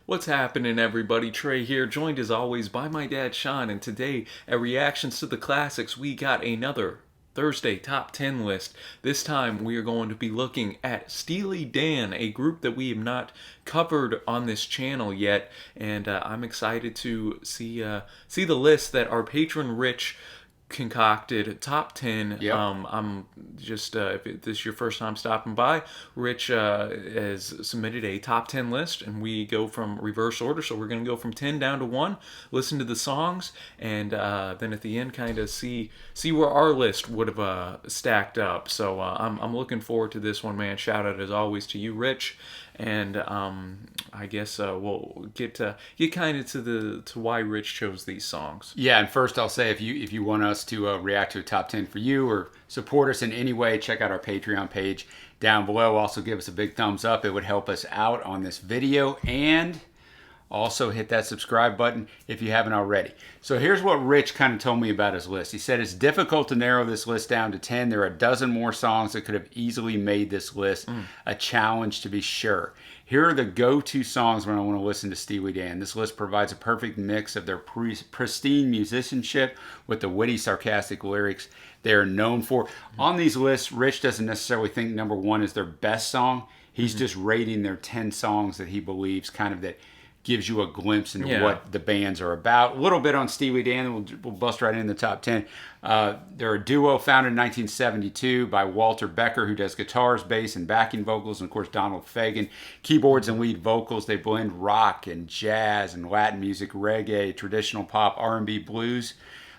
What's happening, everybody? Trey here, joined as always by my dad Sean, and today at Reactions to the Classics, we got another Thursday Top 10 list. This time we are going to be looking at Steely Dan, a group that we have not covered on this channel yet, and I'm excited to see the list that our patron Rich concocted. Top 10. Yep. I'm just if this is your first time stopping by, Rich has submitted a top 10 list, and we go from reverse order, so we're going to go from 10 down to 1, listen to the songs, and then at the end kind of see where our list would have stacked up. So I'm looking forward to this one, man. Shout out as always to you, Rich. And I guess we'll get kind of to why Rich chose these songs. Yeah, and first I'll say if you want us to react to a top 10 for you or support us in any way, check out our Patreon page down below. Also give us a big thumbs up. It would help us out on this video, and also hit that subscribe button if you haven't already. So here's what Rich kind of told me about his list. He said it's difficult to narrow this list down to 10. There are a dozen more songs that could have easily made this list a challenge, to be sure. Here are the go-to songs when I want to listen to Steely Dan. This list provides a perfect mix of their pristine musicianship with the witty, sarcastic lyrics they are known for. On these lists, Rich doesn't necessarily think number one is their best song. He's just rating their 10 songs that he believes kind of that gives you a glimpse into what the bands are about. A little bit on Steely Dan, we'll bust right in the top 10. They're a duo founded in 1972 by Walter Becker, who does guitars, bass, and backing vocals, and of course Donald Fagen, keyboards and lead vocals. They blend rock and jazz and Latin music, reggae, traditional pop, R&B, blues,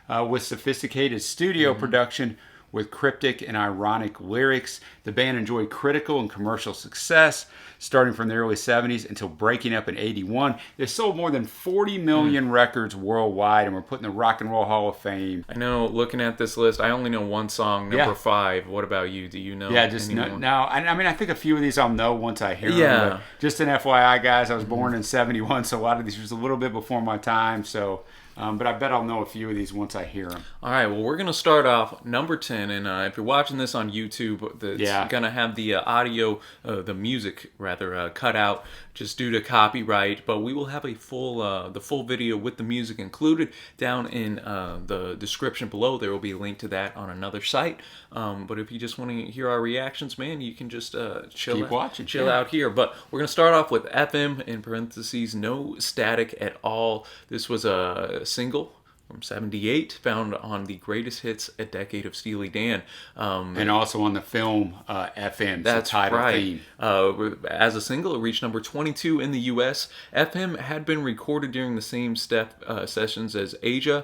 with sophisticated studio production with cryptic and ironic lyrics. The band enjoyed critical and commercial success starting from the early 70s until breaking up in 81. They sold more than 40 million records worldwide and were put in the Rock and Roll Hall of Fame. I know, looking at this list, I only know one song, number 5. What about you? Do you know? Yeah, just no. I mean, I think a few of these I'll know once I hear them. But just an FYI, guys, I was born in 71, so a lot of these was a little bit before my time, so... but I bet I'll know a few of these once I hear them. All right, well, we're going to start off number 10, and if you're watching this on YouTube, it's going to have the audio, the music, rather, cut out just due to copyright, but we will have a the full video with the music included down in the description below. There will be a link to that on another site, but if you just want to hear our reactions, man, you can just chill out here. But we're going to start off with FM, in parentheses, no static at all. This was a single from 78, found on the Greatest Hits, A Decade of Steely Dan. And also on the film FM, that's the title right. theme. As a single, it reached number 22 in the U.S. FM had been recorded during the same sessions as Aja,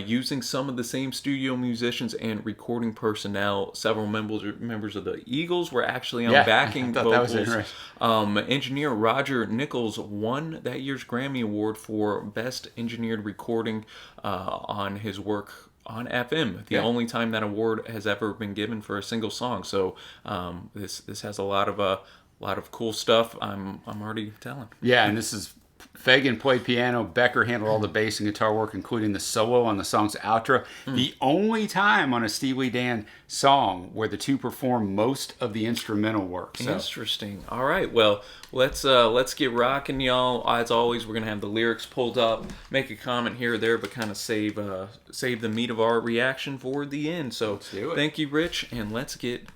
using some of the same studio musicians and recording personnel. Several members of the Eagles were actually on backing vocals. That was Engineer Roger Nichols won that year's Grammy Award for Best Engineered Recording on his work on FM. The only time that award has ever been given for a single song. So this has a lot of cool stuff. I'm already telling. Yeah, and this is Fagen played piano. Becker handled all the bass and guitar work, including the solo on the song's outro. The only time on a Steely Dan song where the two perform most of the instrumental work. So. Interesting. All right. Well, let's get rocking, y'all. As always, we're gonna have the lyrics pulled up. Make a comment here or there, but kind of save the meat of our reaction for the end. So thank you, Rich, and let's get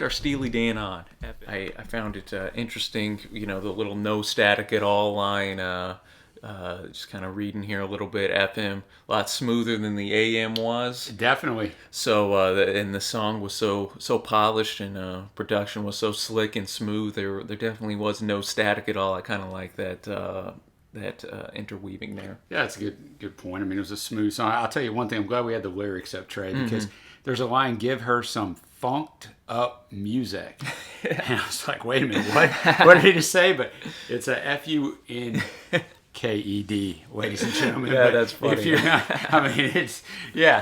our Steely Dan on. I found it interesting, the little no static at all line. Just kind of reading here a little bit. FM, a lot smoother than the AM was. Definitely. So, and the song was so polished, and production was so slick and smooth. There definitely was no static at all. I kind of like that interweaving there. Yeah, that's a good point. I mean, it was a smooth song. I'll tell you one thing. I'm glad we had the lyrics up, Trey, because there's a line, "Give her some funked up music." And I was like, wait a minute, what did he just say? But it's a FUNKED, ladies and gentlemen. Yeah, but that's funny.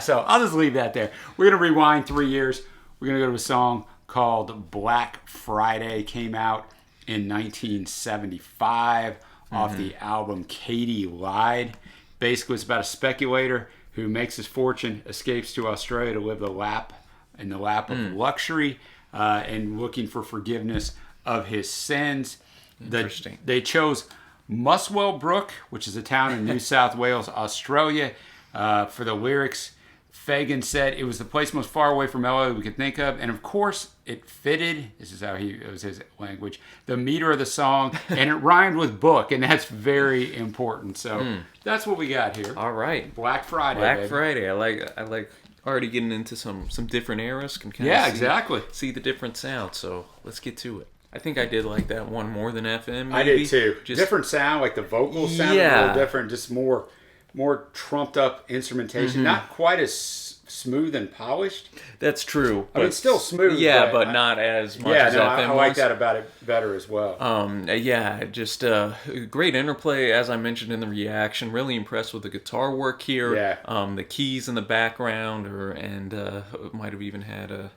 So I'll just leave that there. We're going to rewind 3 years. We're going to go to a song called Black Friday. Came out in 1975 off the album Katie Lied. Basically, it's about a speculator who makes his fortune, escapes to Australia to live in the lap of luxury, and looking for forgiveness of his sins. Interesting. They chose Muswell Brook, which is a town in New South Wales, Australia. For the lyrics, Fagan said it was the place most far away from LA we could think of, and of course it fitted, this is how it was his language, the meter of the song, and it rhymed with book, and that's very important. So that's what we got here. All right. Black Friday, Black Friday. I like already getting into some different eras. Can kind of exactly. See the different sounds, so let's get to it. I think I did like that one more than FM, maybe. I did too. Different sound, like the vocals sounded a little different, just more trumped up instrumentation, not quite as smooth and polished. That's true. I mean, it's still smooth. Yeah, but not as much as FM I like that about it better as well. Just great interplay, as I mentioned in the reaction. Really impressed with the guitar work here. Yeah. The keys in the background, and might have even had a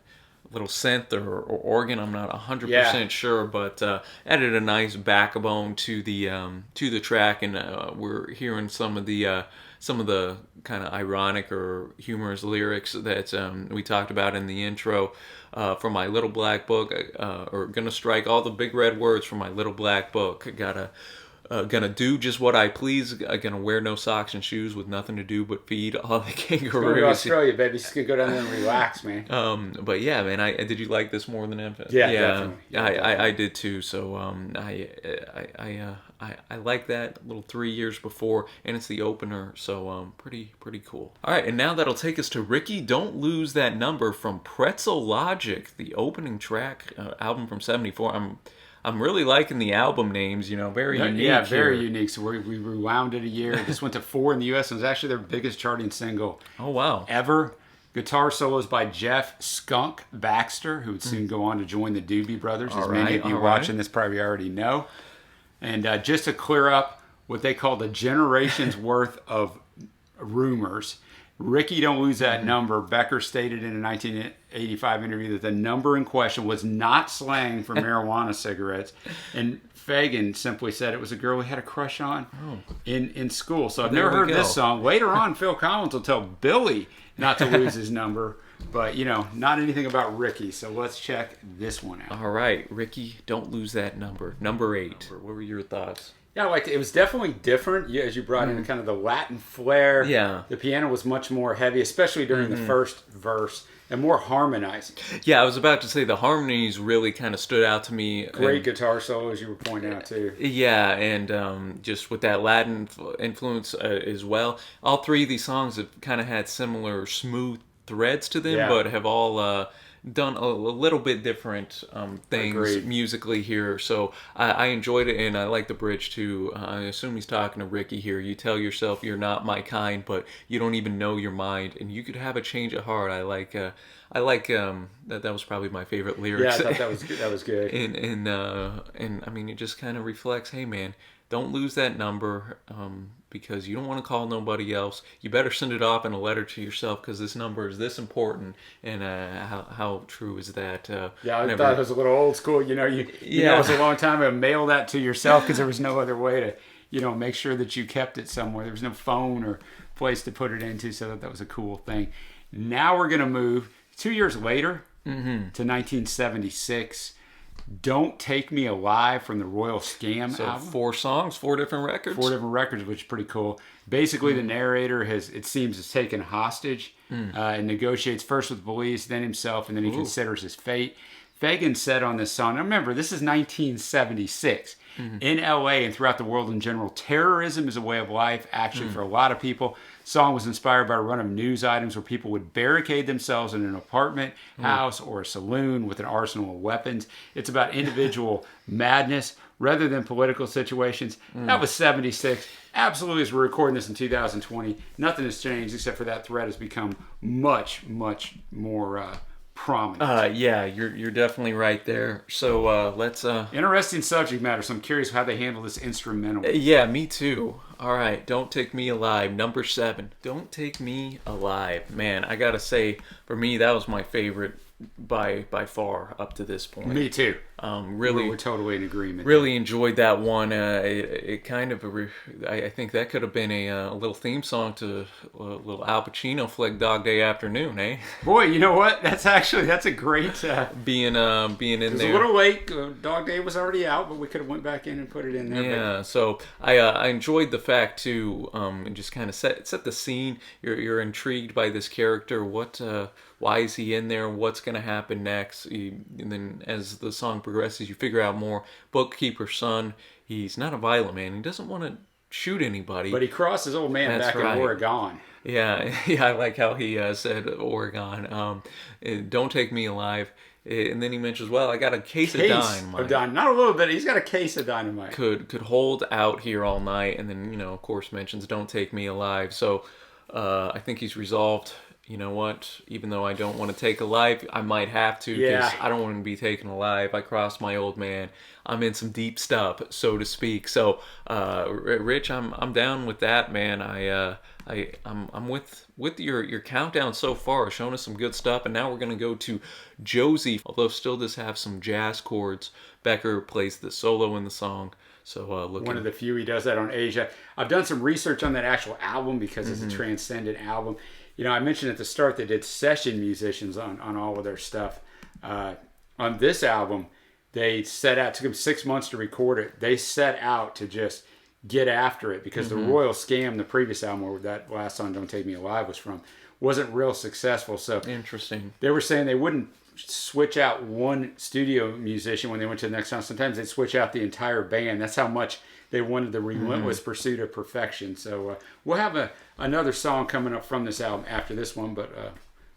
little synth or organ. I'm not 100% sure, but added a nice backbone to the track, and we're hearing some of the kind of ironic or humorous lyrics that we talked about in the intro from My Little Black Book, or gonna strike all the big red words from My Little Black Book. Gonna do just what I please. Gonna wear no socks and shoes with nothing to do but feed all the kangaroos. Go to Australia, baby. Just gonna go down there and relax, man. But yeah, man. Did you like this more than ever? Yeah, definitely. I did too. So I like that a little 3 years before, and it's the opener. So pretty cool. All right, and now that'll take us to Ricky. Don't Lose That Number from Pretzel Logic, the opening track, album from '74. I'm really liking the album names, very unique. Yeah, very unique. So we rewound it a year. This went to 4 in the U.S. and was actually their biggest charting single. Oh, wow. Ever. Guitar solos by Jeff Skunk Baxter, who would soon go on to join the Doobie Brothers, as many of you watching this probably already know. And just to clear up what they call the generation's worth of rumors, Ricky Don't Lose That Number, Becker stated in a 1985 interview that the number in question was not slang for marijuana cigarettes. And Fagan simply said it was a girl he had a crush on in school. So I've never heard this song. Later on, Phil Collins will tell Billy not to lose his number. But, not anything about Ricky. So let's check this one out. All right. Ricky, Don't Lose That Number. Number 8. What were your thoughts? Yeah, I liked it. It was definitely different as you brought in kind of the Latin flair. Yeah. The piano was much more heavy, especially during the first verse, and more harmonizing. Yeah, I was about to say the harmonies really kind of stood out to me. Great guitar solo, as you were pointing out, too. Yeah, and just with that Latin influence as well. All 3 of these songs have kind of had similar smooth threads to them, but have all done a little bit different things musically here. So I enjoyed it, and I like the bridge too. I assume he's talking to Ricky here. You tell yourself you're not my kind, but you don't even know your mind, and you could have a change of heart. I like that was probably my favorite lyrics. Yeah, I thought that was good. and I mean, it just kind of reflects, hey man, don't lose that number, because you don't want to call nobody else. You better send it off in a letter to yourself, because this number is this important. And how true is that? I thought it was a little old school. It was a long time ago. Mail that to yourself, because there was no other way to, make sure that you kept it somewhere. There was no phone or place to put it into, so that was a cool thing. Now we're going to move 2 years later to 1976. Don't Take Me Alive from the Royal Scam album. 4 songs, 4 different records. 4 different records, which is pretty cool. Basically, the narrator is taken hostage and negotiates first with the police, then himself, and then he considers his fate. Fagan said on this song, now remember, this is 1976. In LA and throughout the world in general, terrorism is a way of life, actually, for a lot of people. The song was inspired by a run of news items where people would barricade themselves in an apartment, house, or a saloon with an arsenal of weapons. It's about individual madness rather than political situations. That was 76. Absolutely, as we're recording this in 2020, nothing has changed except for that threat has become much, much more prominent. Yeah, you're definitely right there. So let's interesting subject matter. So I'm curious how they handle this instrumental. Yeah, me too. All right, Don't Take Me Alive, number 7. Don't Take Me Alive. Man, I gotta say, for me, that was my favorite by far up to this point. Me too. Really, we're totally in agreement. Really enjoyed that one. It kind of, I think that could have been a little theme song to a little Al Pacino flick, Dog Day Afternoon, eh? Boy, you know what? That's a great being in there. It was a little late. Dog Day was already out, but we could have went back in and put it in there. Yeah. So I enjoyed the fact too, and just kind of set the scene. You're intrigued by this character. Why is he in there? What's going to happen next? And then as the song progresses, you figure out more. Bookkeeper's son, he's not a violent man. He doesn't want to shoot anybody. But he crossed his old man back in Oregon. Yeah, I like how he said Oregon. Don't take me alive. And then he mentions, well, I got a case of dynamite. Not a little bit. He's got a case of dynamite. Could hold out here all night. And then, of course, mentions, don't take me alive. So I think he's resolved. You know what? Even though I don't want to take a life, I might have to because I don't want to be taken alive. I crossed my old man. I'm in some deep stuff, so to speak. So, Rich, I'm down with that, man. I'm with your countdown so far, showing us some good stuff, and now we're gonna go to Josie. Although still does have some jazz chords. Becker plays the solo in the song. So one of the few he does that on Asia. I've done some research on that actual album because it's a transcendent album. I mentioned at the start they did session musicians on all of their stuff. On this album, they set out, took them 6 months to record it. They set out to just get after it because the Royal Scam, the previous album where that last song, Don't Take Me Alive, was from, wasn't real successful. So interesting. They were saying they wouldn't switch out one studio musician when they went to the next song. Sometimes they'd switch out the entire band. That's how much they wanted the relentless pursuit of perfection. So we'll have another song coming up from this album after this one, but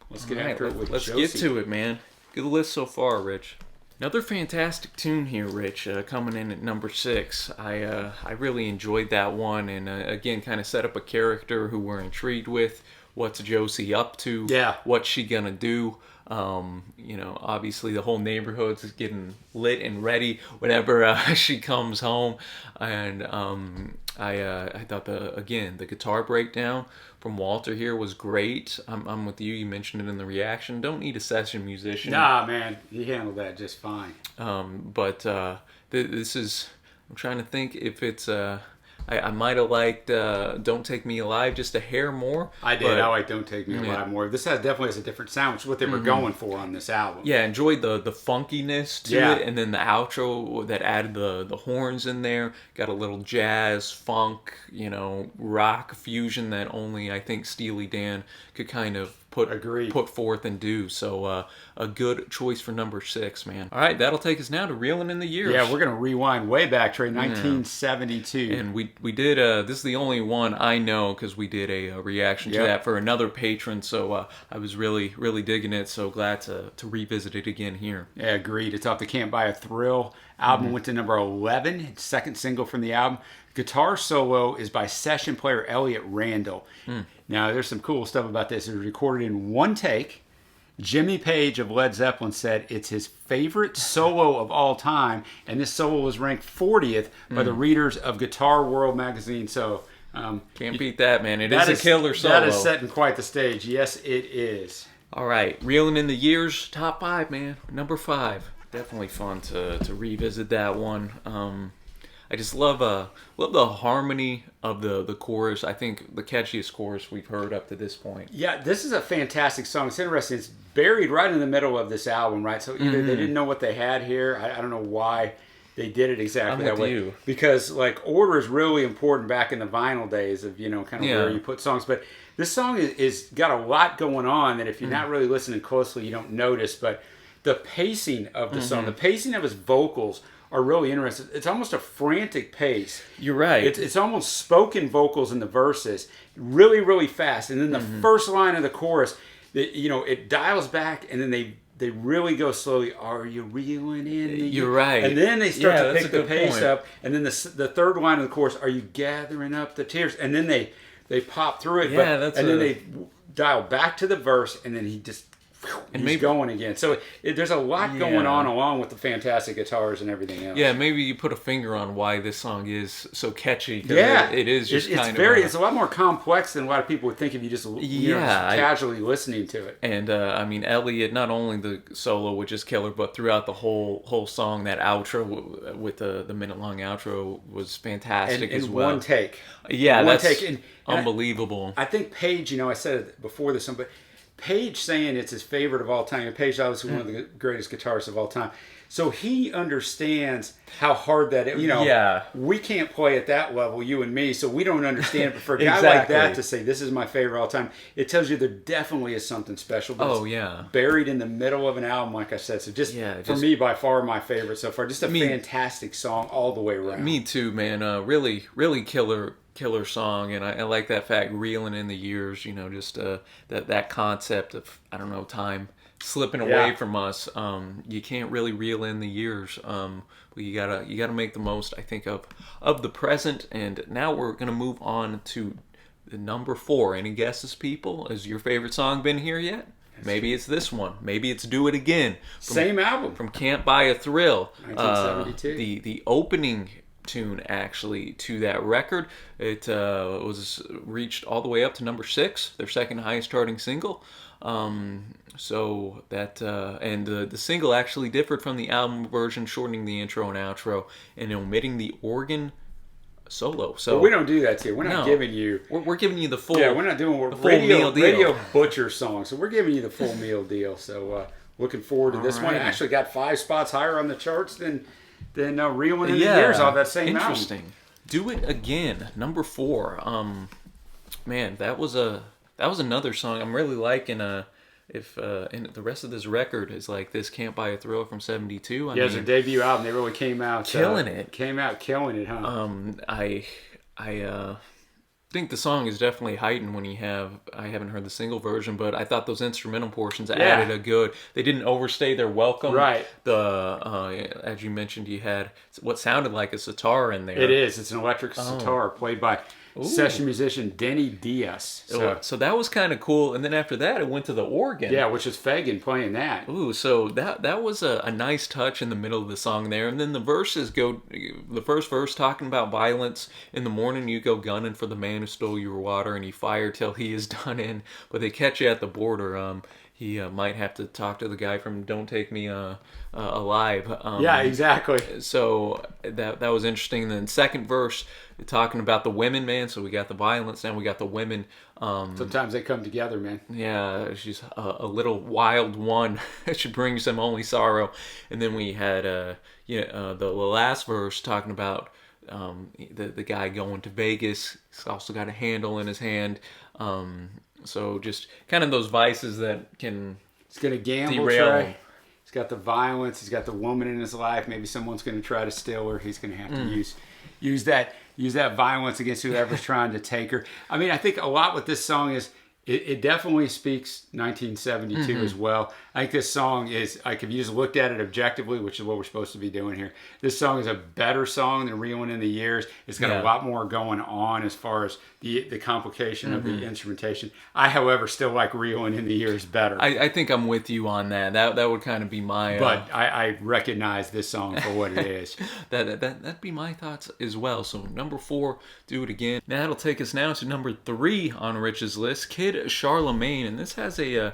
let's get after it with Let's Josie. get to it, man. Good list so far, Rich. Another fantastic tune here, Rich, coming in at number 6. I really enjoyed that one, and again, kind of set up a character who we're intrigued with. What's Josie up to? Yeah. What's she gonna do? Obviously the whole neighborhood's getting lit and ready whenever she comes home, and I thought the guitar breakdown from Walter here was great. I'm with you. You mentioned it in the reaction. Don't need a session musician. Nah, man, he handled that just fine. But this is. I'm trying to think if it's. I might have liked Don't Take Me Alive just a hair more. I did. I like Don't Take Me Alive more. This definitely has a different sound, which is what they were going for on this album. Yeah, enjoyed the funkiness to it, and then the outro that added the horns in there. Got a little jazz, funk, rock fusion that only I think Steely Dan could kind of put forth and do. So a good choice for number 6, man. All right, that'll take us now to Reeling in the Years. Yeah, we're going to rewind way back, Trey, 1972. And we did, this is the only one I know because we did a reaction to that for another patron. So I was really, really digging it. So glad to revisit it again here. Yeah, agreed. It's off the Can't Buy a Thrill album. Went to number 11, second single from the album. Guitar solo is by session player Elliot Randall. Now, there's some cool stuff about this. It was recorded in one take. Jimmy Page of Led Zeppelin said it's his favorite solo of all time, and this solo was ranked 40th by the readers of Guitar World magazine. So can't beat that, man. It is a killer solo. That is setting quite the stage. Yes, it is. All right, Reeling in the Years, top 5, man. Number 5. Definitely fun to revisit that one. I just love the harmony of the chorus. I think the catchiest chorus we've heard up to this point. Yeah, this is a fantastic song. It's interesting. It's buried right in the middle of this album, right? So either they didn't know what they had here. I don't know why they did it exactly that way. You. Because order is really important back in the vinyl days of kind of where you put songs. But this song is got a lot going on that if you're not really listening closely, you don't notice. But the pacing of the song, the pacing of his vocals are really interesting. It's almost a frantic pace. You're right. It's almost spoken vocals in the verses, really, really fast. And then the first line of the chorus, it dials back, and then they really go slowly. Are you reeling in? You're right. And then they start to pick the pace up. And then the third line of the chorus, are you gathering up the tears? And then they pop through it. Yeah, then they dial back to the verse, and then he just and he's going again. So there's a lot going on along with the fantastic guitars and everything else. Yeah, maybe you put a finger on why this song is so catchy. Yeah, it is just it's a lot more complex than a lot of people would think if you just just casually listening to it. And I mean, Elliott, not only the solo, which is killer, but throughout the whole song, that outro with the minute-long outro was fantastic as well. One take. Yeah, that's unbelievable. I think Page, I said it before this one, but Page saying it's his favorite of all time. And Page obviously one of the greatest guitarists of all time. So he understands how hard that is. We can't play at that level, you and me, so we don't understand. But for a guy like that to say, this is my favorite of all time, it tells you there definitely is something special. But buried in the middle of an album, like I said. So for me, by far, my favorite so far. Just a fantastic song all the way around. Me too, man. Really, really killer song, and I like that fact, reeling in the years, just that concept of, I don't know, time slipping away from us. You can't really reel in the years. You gotta make the most, I think, of the present. And now we're gonna move on to the number 4. Any guesses, people? Has your favorite song been here yet? Maybe it's this one. Maybe it's Do It Again. Same album. From Can't Buy a Thrill. 1972. The opening tune actually to that record. It was reached all the way up to number 6, their second highest charting single. So that and the single actually differed from the album version, shortening the intro and outro and omitting the organ solo. So we don't do that to you. We're not giving you. We're giving you the full. Yeah, we're not doing radio butcher song. So we're giving you the full meal deal. So looking forward to this one. It actually got 5 spots higher on the charts than Reeling in the Years off that same album. Interesting. Do It Again, number 4. Man, that was another song I'm really liking. If and the rest of this record is like this Can't Buy a Thrill from 72. It's their debut album. They really came out killing it. Came out killing it, huh? I think the song is definitely heightened when I haven't heard the single version, but I thought those instrumental portions added a good. They didn't overstay their welcome. Right. As you mentioned, you had what sounded like a sitar in there. It is. It's an electric sitar played by session musician Denny Diaz. So that was kind of cool. And then after that, it went to the organ. Yeah, which is Fagan playing that. Ooh, so that was a nice touch in the middle of the song there. And then the first verse talking about violence. In the morning you go gunning for the man who stole your water, and you fire till he is done in. But they catch you at the border. He might have to talk to the guy from Don't Take Me Alive. Yeah, exactly. So that was interesting. And then second verse, talking about the women, man. So we got the violence, and we got the women. Sometimes they come together, man. Yeah, she's a little wild one. She brings them only sorrow. And then we had the last verse talking about the guy going to Vegas. He's also got a handle in his hand. So just kind of those vices that can He's going to gamble, Trey. He's got the violence. He's got the woman in his life. Maybe someone's going to try to steal her. He's going to have to use that violence against whoever's trying to take her. I mean, I think a lot with this song is it definitely speaks 1972 as well. I think this song is, like, if you just looked at it objectively, which is what we're supposed to be doing here, this song is a better song than Reeling in the Years. It's got a lot more going on as far as the complication of the instrumentation. I, however, still like Reeling in the Years better. I think I'm with you on that. That would kind of be my... But I recognize this song for what it is. That'd be my thoughts as well. So number 4, Do It Again. Now that'll take us now to number 3 on Rich's list, Kid Charlemagne. And this has a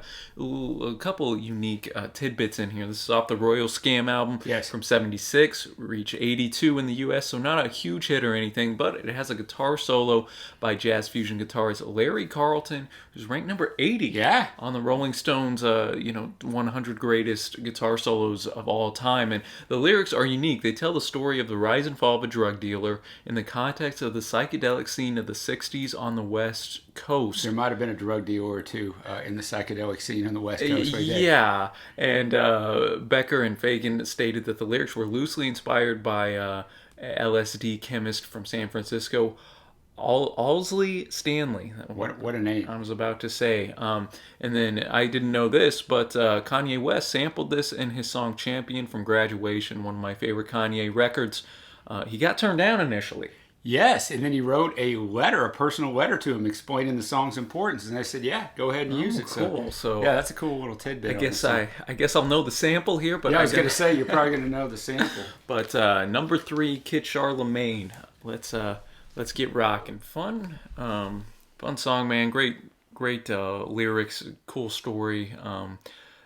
couple unique tidbits in here. This is off the Royal Scam album from 76, reached 82 in the US, so not a huge hit or anything, but it has a guitar solo by jazz fusion guitarist Larry Carlton, who's ranked number 80 on the Rolling Stones 100 greatest guitar solos of all time. And the lyrics are unique. They tell the story of the rise and fall of a drug dealer in the context of the psychedelic scene of the 60s on the West Coast. There might have been a drug dealer or two in the psychedelic scene on the West Coast. Yeah, and Becker and Fagan stated that the lyrics were loosely inspired by LSD chemist from San Francisco, Owsley Stanley. What a name. I was about to say. And then I didn't know this, but Kanye West sampled this in his song Champion from Graduation, one of my favorite Kanye records. He got turned down initially. Yes, and then he wrote a personal letter to him explaining the song's importance, and I said, "Yeah, go ahead and use it." Cool. So yeah, that's a cool little tidbit. I guess I'll know the sample here, but I was going to say you're probably going to know the sample. But number 3, Kid Charlemagne. Let's get rocking. Fun song, man. Great lyrics, cool story.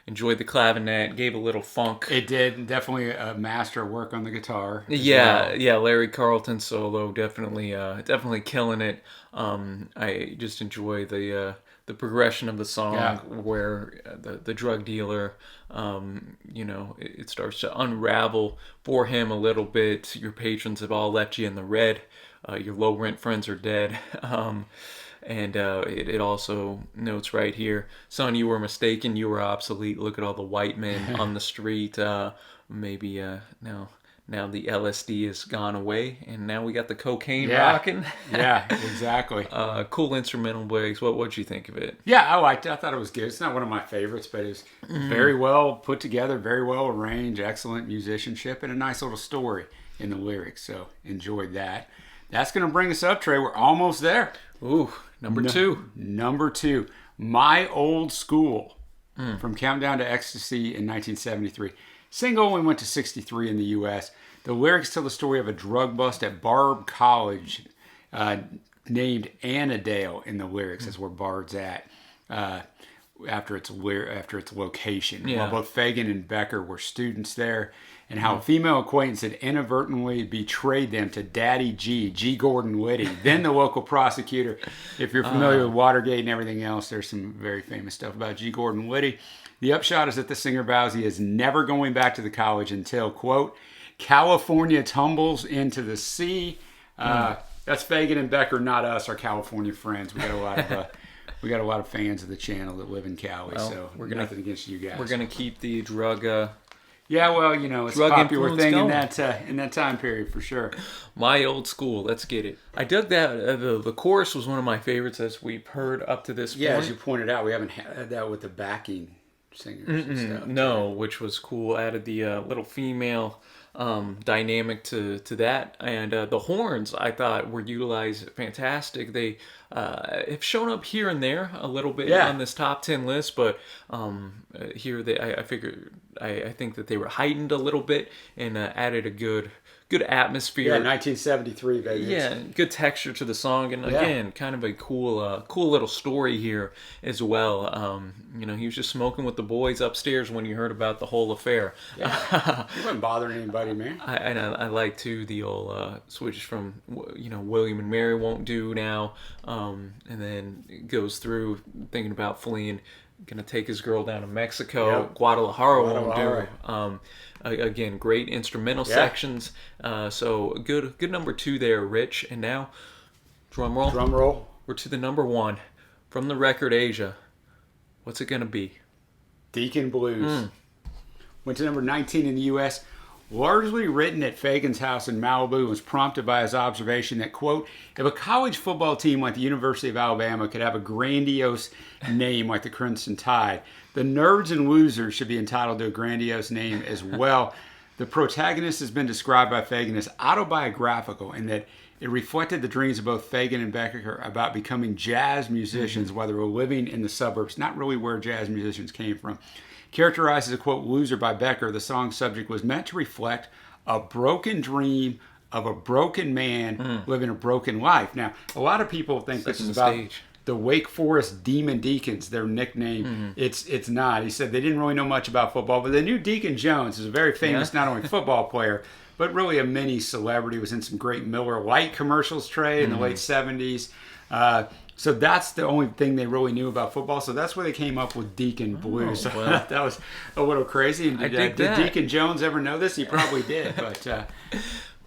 Enjoyed the clavinet, gave a little funk. It did. Definitely a master work on the guitar. Yeah, Larry Carlton solo, definitely killing it. I just enjoy the progression of the song, where the drug dealer, it starts to unravel for him a little bit. Your patrons have all left you in the red. Your low rent friends are dead. And it also notes right here, son, you were mistaken, you were obsolete. Look at all the white men on the street. Maybe now the LSD has gone away, and now we got the cocaine rocking. Yeah, exactly. Cool instrumental breaks. What'd you think of it? Yeah, I liked it. I thought it was good. It's not one of my favorites, but it was very well put together, very well arranged, excellent musicianship, and a nice little story in the lyrics. So enjoyed that. That's going to bring us up, Trey. We're almost there. Ooh, number 2. Number 2, My Old School, from Countdown to Ecstasy in 1973. Single only went to 63 in the U.S. The lyrics tell the story of a drug bust at Barb College, named Annandale in the lyrics. That's where Bard's at, after its location. Yeah. While both Fagan and Becker were students there, and how a female acquaintance had inadvertently betrayed them to Daddy G. Gordon Liddy, then the local prosecutor. If you're familiar with Watergate and everything else, there's some very famous stuff about G. Gordon Liddy. The upshot is that the singer vows he is never going back to the college until, quote, California tumbles into the sea. That's Fagan and Becker, not us, our California friends. We got a lot of fans of the channel that live in Cali, so we're nothing against you guys. We're gonna keep the drug. Yeah, well, it's a popular thing in that time period for sure. My Old School, let's get it. I dug that. The chorus was one of my favorites as we've heard up to this point. Yeah, as you pointed out, we haven't had that with the backing singers and stuff. No, which was cool. Added the little female dynamic to that, and the horns I thought were utilized fantastic. They have shown up here and there a little bit on this top 10 list, but here I think that they were heightened a little bit and added a good atmosphere. Yeah, 1973, baby. Yeah, good texture to the song, and again, kind of a cool little story here as well. He was just smoking with the boys upstairs when you heard about the whole affair. Yeah, he wasn't bothering anybody, man. I like too the old switch from William and Mary won't do now, and then it goes through thinking about fleeing. Gonna take his girl down to Mexico. Yep. Guadalajara won't do. Again, great instrumental sections. So good number 2 there, Rich. And now, drum roll. Drum roll. We're to the number 1 from the record Asia. What's it gonna be? Deacon Blues. Went to number 19 in the U.S. Largely written at Fagan's house in Malibu, was prompted by his observation that, quote, if a college football team like the University of Alabama could have a grandiose name like the Crimson Tide, the nerds and losers should be entitled to a grandiose name as well. The protagonist has been described by Fagan as autobiographical in that it reflected the dreams of both Fagan and Becker about becoming jazz musicians while they were living in the suburbs, not really where jazz musicians came from. Characterized as a, quote, loser by Becker, the song's subject was meant to reflect a broken dream of a broken man living a broken life. Now, a lot of people think this is about the Wake Forest Demon Deacons, their nickname. It's not. He said they didn't really know much about football, but they knew Deacon Jones is a very famous not only football player, but really a mini celebrity. Was in some great Miller Lite commercials, Trey, in the late 70s. So that's the only thing they really knew about football. So that's where they came up with Deacon Blues. So that was a little crazy. And did Deacon Jones ever know this? He probably did. But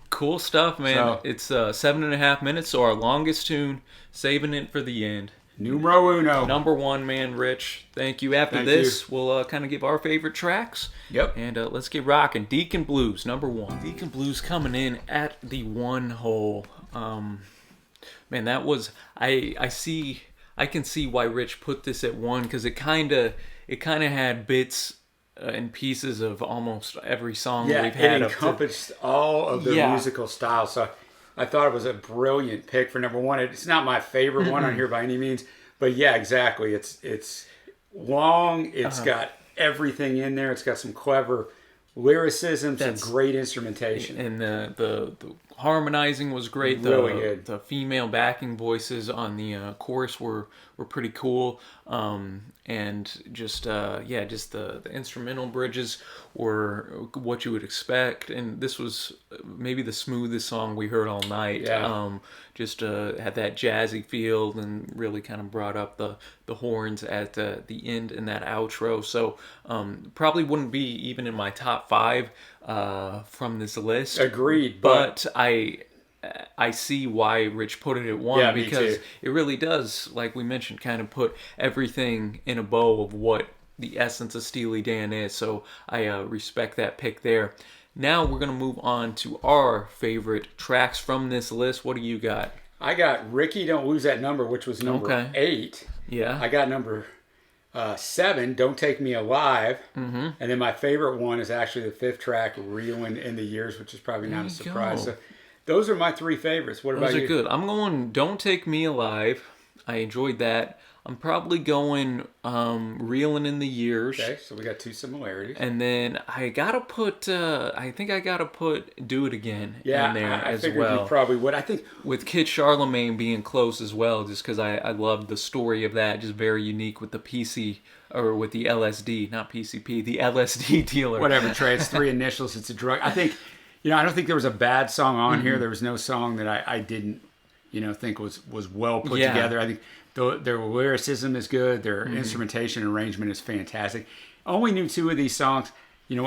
cool stuff, man. So, it's 7.5 minutes, so our longest tune, saving it for the end. Numero uno. Number 1, man, Rich. Thank you. After this, we'll kind of give our favorite tracks. Yep. And let's get rocking. Deacon Blues, number 1. Deacon Blues coming in at the 1 hole. Man, that was I can see why Rich put this at 1 because it kind of had bits and pieces of almost every song we've had. It encompassed all of the musical styles. So I thought it was a brilliant pick for number one. It's not my favorite one on here by any means, but yeah, exactly. It's long. It's got everything in there. It's got some clever lyricism, some great instrumentation, and the harmonizing was great. Really good. The female backing voices on the chorus were pretty cool, and just the instrumental bridges were what you would expect. And this was maybe the smoothest song we heard all night. Yeah. Just had that jazzy feel and really kind of brought up the horns at the end in that outro. So probably wouldn't be even in my top 5 from this list. Agreed. But I see why Rich put it at 1 because too. It really does, like we mentioned, kind of put everything in a bow of what the essence of Steely Dan is. So I respect that pick there. Now we're going to move on to our favorite tracks from this list. What do you got? I got Ricky, Don't Lose That Number, which was number 8. Yeah. I got number 7, Don't Take Me Alive. Mm-hmm. And then my favorite one is actually the 5th track, Reeling in the Years, which is probably not a surprise. So those are my 3 favorites. What about you? Those are good. I'm going Don't Take Me Alive. I enjoyed that. I'm probably going Reeling in the Years. Okay, so we got 2 similarities. And then I gotta put, I think I gotta put Do It Again in there I as figured well. You probably would. I think with Kid Charlemagne being close as well, just because I love the story of that, just very unique with the PC or with the LSD, not PCP, the LSD dealer. Whatever, Trey. It's 3 initials. It's a drug. I think, I don't think there was a bad song on here. There was no song that I didn't, think was well put together. I think their lyricism is good. Their instrumentation arrangement is fantastic. Only knew 2 of these songs,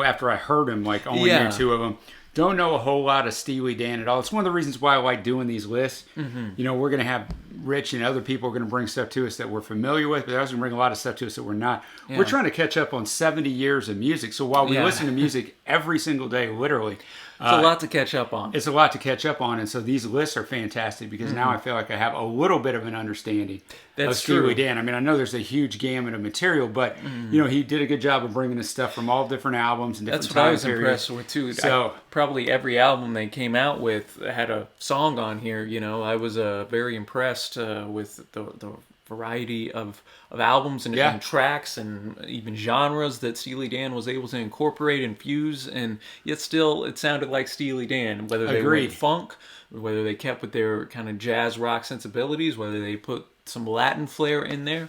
after I heard them, like only knew 2 of them. Don't know a whole lot of Steely Dan at all. It's one of the reasons why I like doing these lists. Mm-hmm. We're going to have Rich and other people are going to bring stuff to us that we're familiar with, but they're also going to bring a lot of stuff to us that we're not. Yeah. We're trying to catch up on 70 years of music. So while we listen to music every single day, literally, it's a lot to catch up on. It's a lot to catch up on, and so these lists are fantastic because now I feel like I have a little bit of an understanding of Steely Dan. I mean, I know there's a huge gamut of material, but he did a good job of bringing us stuff from all different albums and different That's what I was periods. impressed with too. So probably every album they came out with had a song on here. I was very impressed with the variety of albums and tracks and even genres that Steely Dan was able to incorporate and fuse, and yet still it sounded like Steely Dan, whether they went funk, whether they kept with their kind of jazz rock sensibilities, whether they put some Latin flair in there.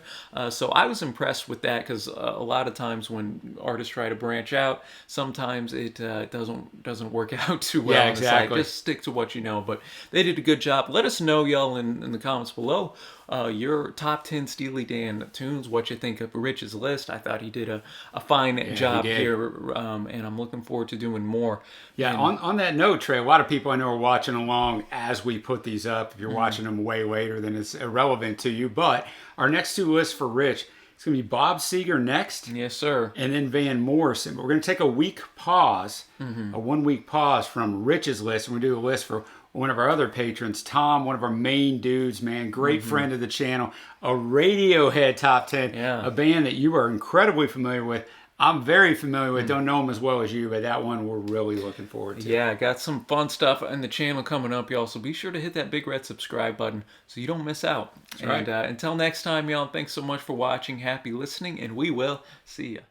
So I was impressed with that because a lot of times when artists try to branch out, sometimes it doesn't work out too well. Yeah, exactly. It's like, just stick to what you know. But they did a good job. Let us know, y'all, in the comments below, your top 10 Steely Dan tunes, what you think of Rich's list. I thought he did a fine job here, and I'm looking forward to doing more. Yeah, on that note, Trey, a lot of people I know are watching along as we put these up. If you're watching them way later, then it's irrelevant to you. But our next 2 lists for Rich, it's going to be Bob Seger next. Yes, sir. And then Van Morrison. But we're going to take a week pause, a 1-week pause from Rich's list. And we're going to do a list for one of our other patrons, Tom, one of our main dudes, man. Great friend of the channel. A Radiohead top 10. Yeah. A band that you are incredibly familiar with. I'm very familiar with, don't know them as well as you, but that one we're really looking forward to. Yeah, got some fun stuff in the channel coming up, y'all. So be sure to hit that big red subscribe button so you don't miss out. That's right. And until next time, y'all, thanks so much for watching. Happy listening, and we will see ya.